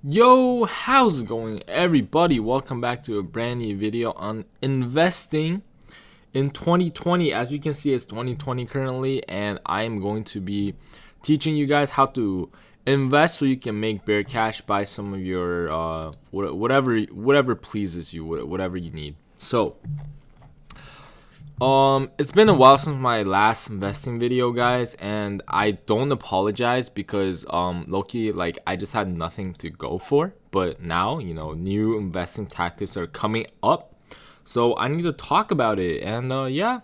Yo, how's it going, everybody? Welcome back to a brand new video on investing in 2020. As you can see, it's 2020 currently, and I am going to be teaching you guys how to invest so you can make bear cash, buy some of your whatever pleases you, whatever you need. So it's been a while since my last investing video, guys, and I don't apologize because low-key, like, I just had nothing to go for. But now, new investing tactics are coming up, so I need to talk about it. And yeah,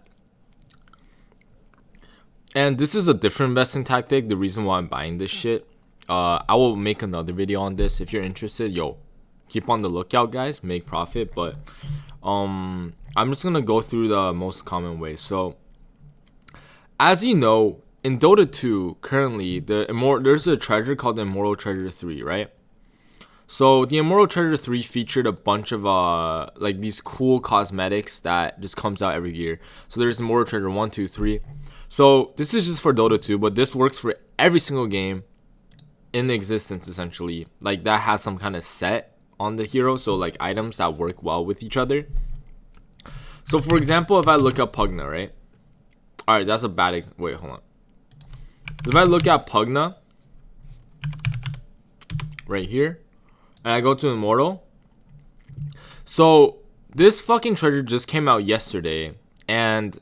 and this is a different investing tactic. The reason why I'm buying this shit, I will make another video on this if you're interested. Yo, keep on the lookout, guys. Make profit. But I'm just gonna go through the most common ways. So as you know, in Dota 2 currently, there's a treasure called the Immortal Treasure 3, right? So the Immortal Treasure 3 featured a bunch of like these cool cosmetics that just comes out every year. So there's Immortal Treasure 1, 2, 3. So this is just for Dota 2, but this works for every single game in existence, essentially. Like, that has some kind of set on the hero, so like items that work well with each other. So for example, if I look at Pugna, right? Alright, that's a bad wait, hold on. If I look at Pugna right here, and I go to Immortal, so this fucking treasure just came out yesterday, and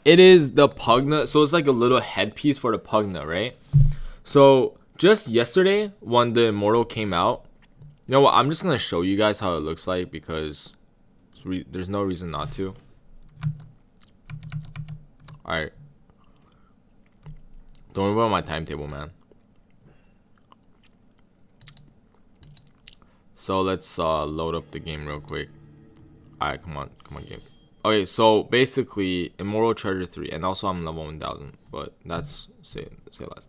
it is the Pugna. So it's like a little headpiece for the Pugna, right? So just yesterday, when the Immortal came out, you know what? I'm just gonna show you guys how it looks like because there's no reason not to. Alright. Don't worry about my timetable, man. So let's load up the game real quick. Alright, come on game. Okay, so basically Immortal Treasure 3, and also I'm level 1000, but that's say less.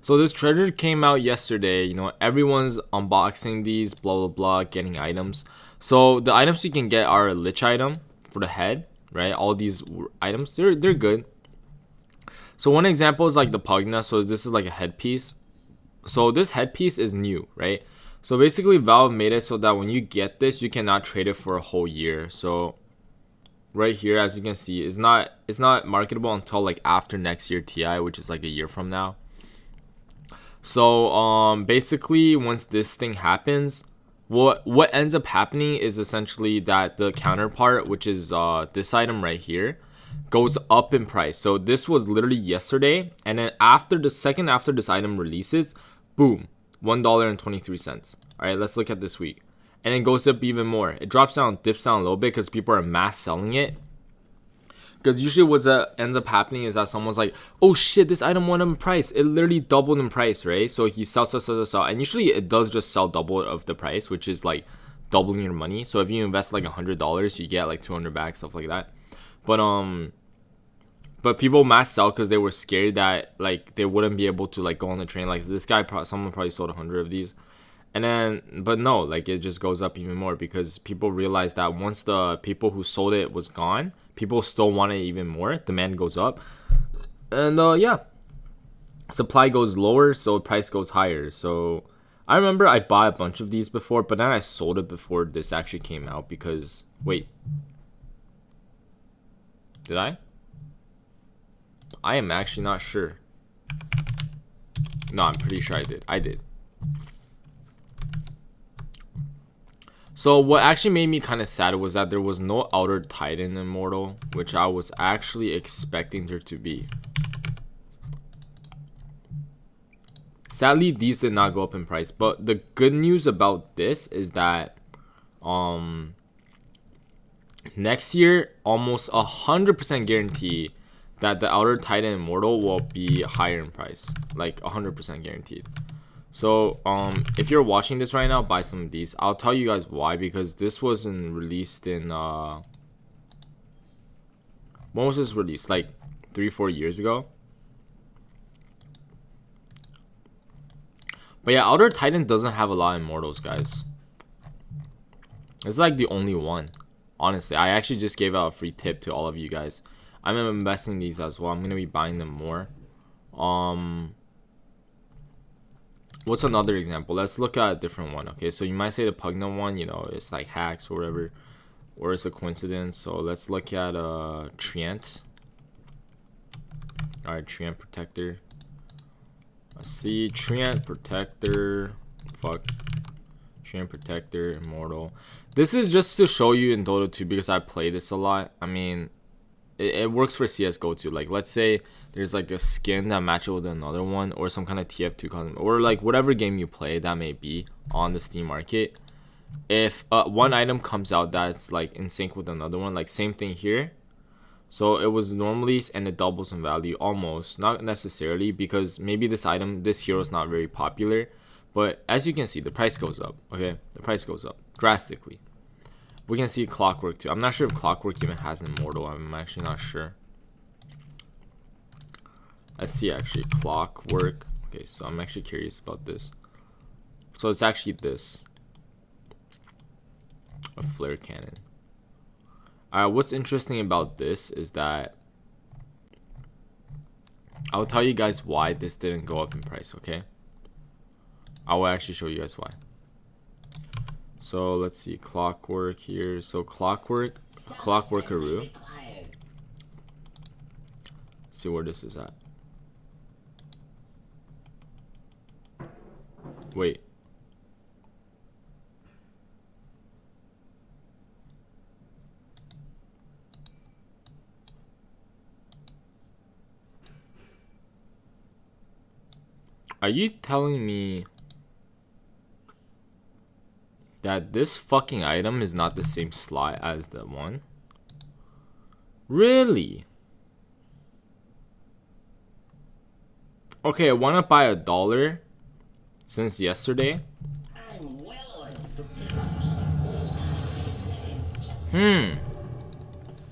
So this treasure came out yesterday. Everyone's unboxing these, blah blah blah, getting items. So the items you can get are a lich item for the head, right? All these items, they're good. So one example is like the Pugna. So this is like a headpiece. So this headpiece is new, right? So basically Valve made it so that when you get this, you cannot trade it for a whole year. So right here, as you can see, it's not marketable until like after next year TI, which is like a year from now. So basically once this thing happens, what ends up happening is essentially that the counterpart, which is this item right here, goes up in price. So this was literally yesterday, and then after this item releases, boom, $1.23. All right, let's look at this week, and it goes up even more. It drops down, dips down a little bit because people are mass selling it. Because usually what ends up happening is that someone's like, oh shit, this item went up in price. It literally doubled in price, right? So he sells. And usually it does just sell double of the price, which is like doubling your money. So if you invest like $100, you get like 200 back, stuff like that. But people mass sell because they were scared that like they wouldn't be able to like go on the train. Like this guy, someone probably sold 100 of these. And then, but no, like it just goes up even more because people realize that once the people who sold it was gone, people still want it even more. Demand goes up, and yeah, supply goes lower, so price goes higher. So I remember I bought a bunch of these before, but then I sold it before this actually came out because wait, did I? I am actually not sure. No, I'm pretty sure I did. I did. So what actually made me kind of sad was that there was no Outer Titan Immortal, which I was actually expecting there to be. Sadly, these did not go up in price, but the good news about this is that next year, almost 100% guarantee that the Outer Titan Immortal will be higher in price, like 100% guaranteed. So if you're watching this right now, buy some of these. I'll tell you guys why, because this wasn't released in when was this released? Like 3-4 years ago. But yeah, Outer Titan doesn't have a lot of immortals, guys. It's like the only one. Honestly, I actually just gave out a free tip to all of you guys. I'm investing these as well. I'm gonna be buying them more. what's another example? Let's look at a different one. Okay, so you might say the Pugna one, you know, it's like hacks or whatever, or it's a coincidence. So let's look at Treant. All right, Treant Protector. Let's see, Treant Protector. Fuck. Treant Protector, Immortal. This is just to show you in Dota 2 because I play this a lot. I mean, it works for CSGO too. Like, let's say there's like a skin that matches with another one, or some kind of TF2 cosmetic, or like whatever game you play that may be on the Steam market. If one item comes out that's like in sync with another one, like same thing here. So it was normally, and it doubles in value almost, not necessarily, because maybe this item, this hero is not very popular. But as you can see, the price goes up. Okay, the price goes up drastically. We can see Clockwork too. I'm not sure if Clockwork even has Immortal. I'm actually not sure. Let's see, actually, Clockwork. Okay, so I'm actually curious about this. So it's actually this. A flare cannon. Alright, what's interesting about this is that I'll tell you guys why this didn't go up in price, okay? I will actually show you guys why. So let's see, Clockwork here. So Clockwookaroo. See where this is at. Wait. Are you telling me that this fucking item is not the same slot as the one? Really? Okay, I want to buy $1 since yesterday.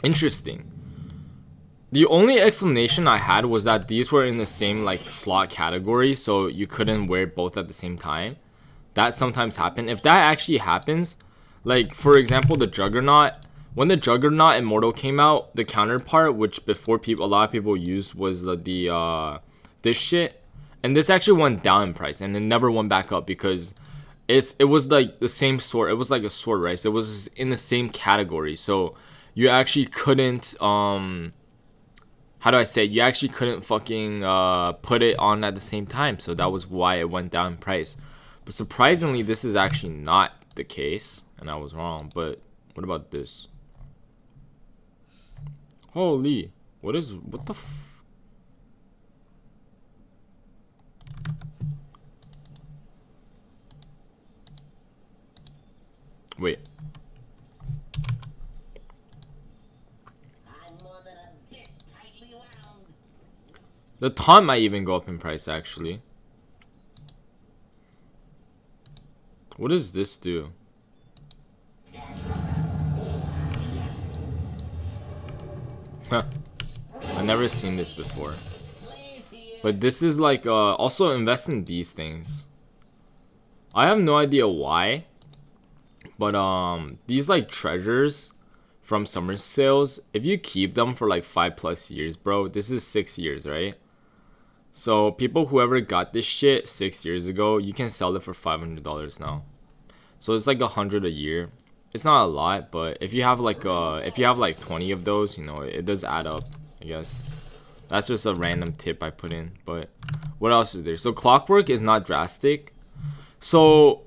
Interesting. The only explanation I had was that these were in the same like slot category, so you couldn't wear both at the same time. That sometimes happen. If that actually happens, like for example the Juggernaut, when the Juggernaut Immortal came out, the counterpart, which before people, a lot of people used, was this shit, and this actually went down in price and it never went back up because it was like the same sword. It was like a sword, right? So it was in the same category, so you actually couldn't how do I say, you actually couldn't fucking put it on at the same time. So that was why it went down in price. But surprisingly, this is actually not the case, and I was wrong. But what about this? Holy, what the wait. The taunt might even go up in price, actually. What does this do? Huh. I've never seen this before. But this is like, also invest in these things. I have no idea why. But, these like treasures from summer sales, if you keep them for like 5+ years, bro, this is 6 years, right? So people, whoever got this shit 6 years ago, you can sell it for $500 now. So it's like 100 a year. It's not a lot, but if you have like 20 of those, you know, it does add up, I guess. That's just a random tip I put in. But what else is there? So Clockwork is not drastic. So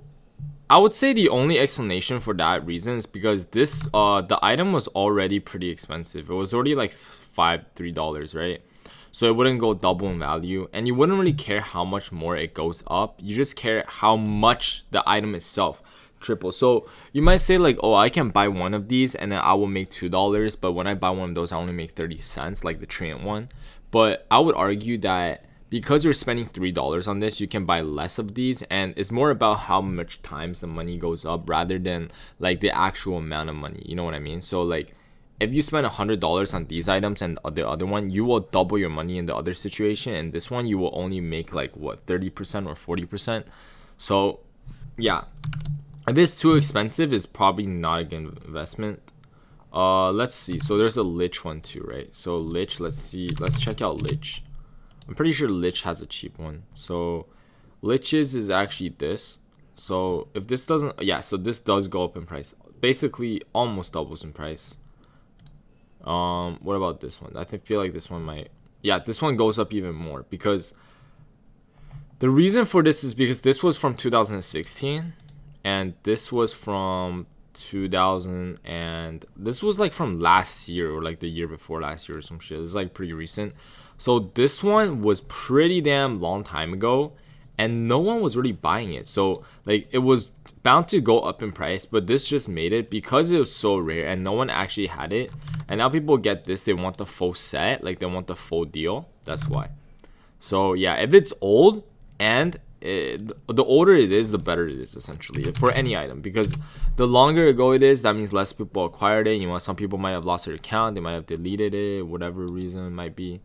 I would say the only explanation for that reason is because this the item was already pretty expensive. It was already like $3, right? So it wouldn't go double in value, and you wouldn't really care how much more it goes up. You just care how much the item itself triple. So you might say like, oh, I can buy one of these and then I will make $2, but when I buy one of those, I only make 30 cents, like the Treant one. But I would argue that because you're spending $3 on this, you can buy less of these, and it's more about how much times the money goes up rather than like the actual amount of money. You know what I mean? So like, if you spend $100 on these items and the other one, you will double your money in the other situation, and this one you will only make like what, 30% or 40%. So yeah, if it's too expensive, it's probably not a good investment. Let's see. So there's a Lich one too, right? So Lich, let's see. Let's check out Lich. I'm pretty sure Lich has a cheap one. So Liches is actually this. So if this doesn't, yeah, so this does go up in price. Basically almost doubles in price. What about this one? Feel like this one might, yeah, this one goes up even more, because the reason for this is because this was from 2016 and this was from 2000, and this was like from last year or like the year before last year or some shit. It's like pretty recent. So this one was pretty damn long time ago and no one was really buying it. So like it was bound to go up in price, but this just made it because it was so rare and no one actually had it. And now people get this, they want the full set, like they want the full deal. That's why. So yeah, if it's old, and the older it is, the better it is, essentially, for any item, because the longer ago it is, that means less people acquired it. You know, some people might have lost their account, they might have deleted it, whatever reason it might be.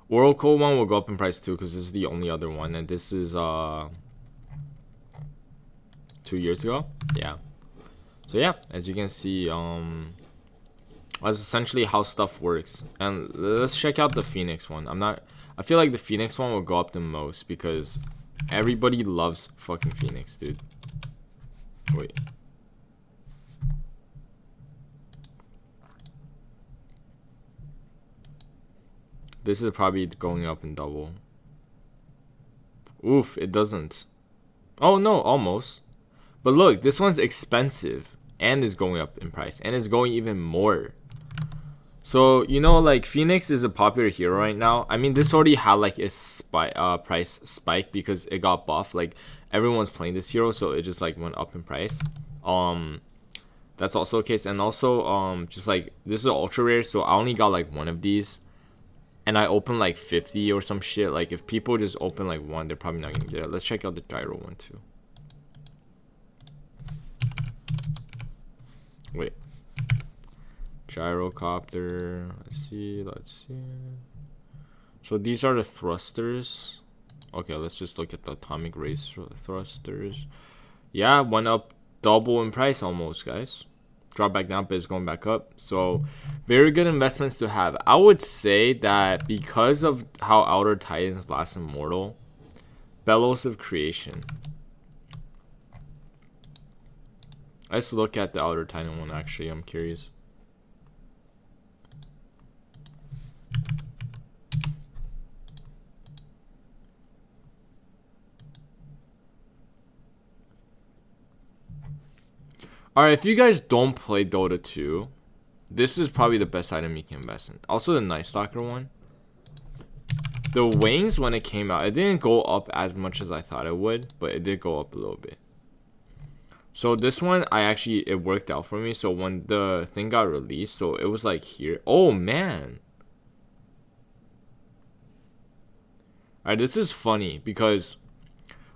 Oracle one will go up in price too, because this is the only other one, and this is 2 years ago. Yeah. So yeah, as you can see, that's essentially how stuff works. And let's check out the Phoenix one. I feel like the Phoenix one will go up the most because everybody loves fucking Phoenix, dude. Wait. This is probably going up in double. Oof, it doesn't. Oh no, almost. But look, this one's expensive and is going up in price and is going even more. So, you know, like Phoenix is a popular hero right now. I mean, this already had like a price spike because it got buffed. Like everyone's playing this hero, so it just like went up in price. That's also the case. And also, just like this is ultra rare, so I only got like one of these. And I opened like 50 or some shit. Like if people just open like one, they're probably not gonna get it. Let's check out the gyro one too. Wait. Gyrocopter. Let's see. So these are the thrusters. Okay, let's just look at the atomic race thrusters. Yeah, went up double in price almost, guys. Drop back down, but it's going back up. So very good investments to have. I would say that because of how Outer Titans last immortal, Bellows of Creation. Let's look at the Outer Titan one, actually. I'm curious. Alright, if you guys don't play Dota 2, this is probably the best item you can invest in. Also the Night Stalker one. The wings, when it came out, it didn't go up as much as I thought it would, but it did go up a little bit. So this one, it worked out for me. So when the thing got released, so it was like here. Oh man. Alright, this is funny because,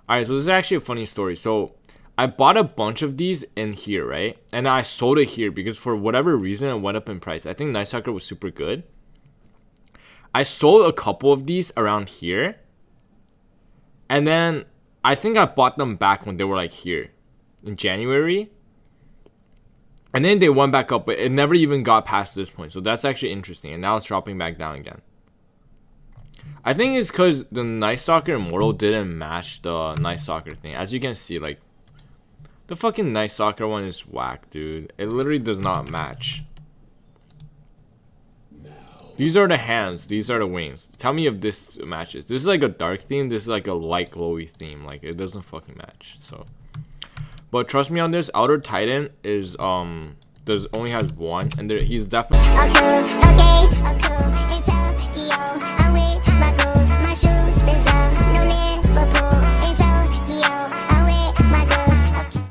alright, so this is actually a funny story. So I bought a bunch of these in here, right? And I sold it here because for whatever reason, it went up in price. I think Night Stalker was super good. I sold a couple of these around here. And then I think I bought them back when they were like here in January. And then they went back up, but it never even got past this point. So that's actually interesting. And now it's dropping back down again. I think it's because the Night Stalker Immortal didn't match the Night Stalker thing. As you can see, like, the fucking Night Stalker one is whack, dude. It literally does not match. These are the hands. These are the wings. Tell me if this matches. This is like a dark theme. This is like a light glowy theme. Like, it doesn't fucking match. So, but trust me on this. Outer Titan is only has one, and he's definitely. Okay.